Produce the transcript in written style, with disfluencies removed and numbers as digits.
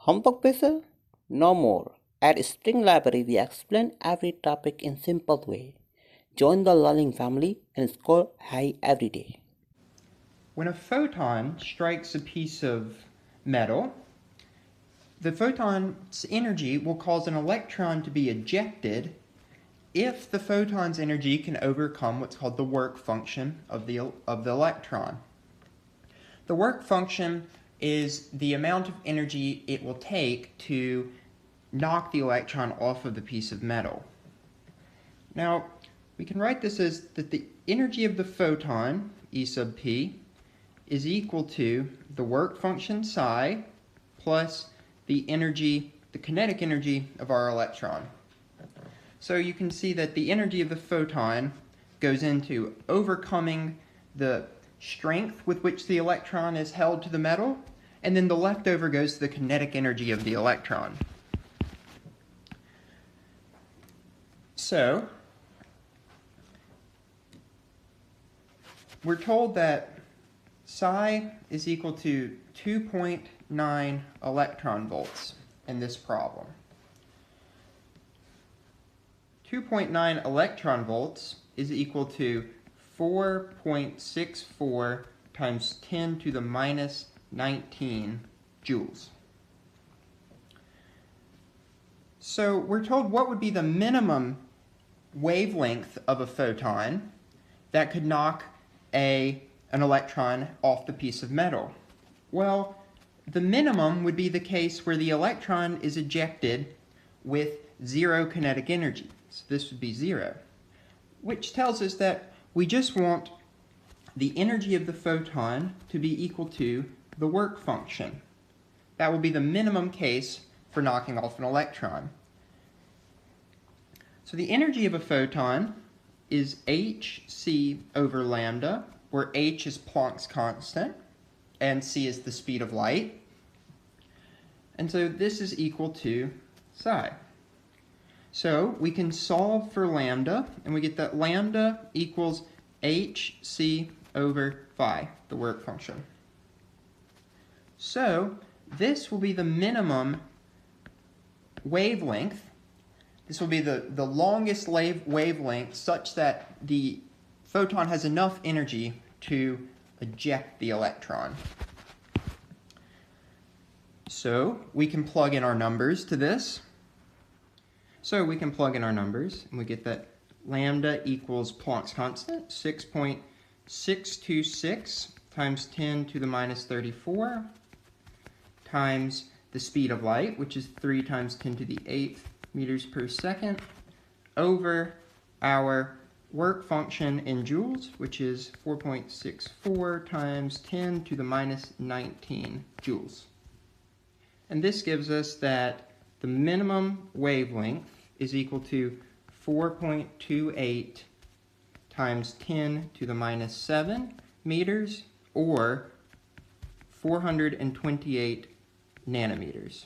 Homework pressure? No more. At Spring Library, we explain every topic in simple way. Join the learning family and score high every day. When a photon strikes a piece of metal, the photon's energy will cause an electron to be ejected if the photon's energy can overcome what's called the work function of the electron. The work function is the amount of energy it will take to knock the electron off of the piece of metal. Now, we can write this as that the energy of the photon, E sub p, is equal to the work function psi plus the kinetic energy of our electron. So you can see that the energy of the photon goes into overcoming the strength with which the electron is held to the metal, and then the leftover goes to the kinetic energy of the electron. So, we're told that psi is equal to 2.9 electron volts in this problem. 2.9 electron volts is equal to 4.64 times 10 to the minus 19 joules. So we're told what would be the minimum wavelength of a photon that could knock an electron off the piece of metal. Well, the minimum would be the case where the electron is ejected with zero kinetic energy. So this would be 0, which tells us that we just want the energy of the photon to be equal to the work function. That will be the minimum case for knocking off an electron. So the energy of a photon is hc over lambda, where h is Planck's constant and c is the speed of light. And so this is equal to psi. So we can solve for lambda, and we get that lambda equals hc over phi, the work function. So this will be the minimum wavelength. This will be the longest wavelength such that the photon has enough energy to eject the electron. So we can plug in our numbers to this. So we can plug in our numbers, and we get that lambda equals Planck's constant, 6.626 times 10 to the minus 34, times the speed of light, which is 3 times 10 to the 8th meters per second, over our work function in joules, which is 4.64 times 10 to the minus 19 joules. And this gives us that the minimum wavelength is equal to 4.28 times 10 to the minus 7 meters, or 428 nanometers.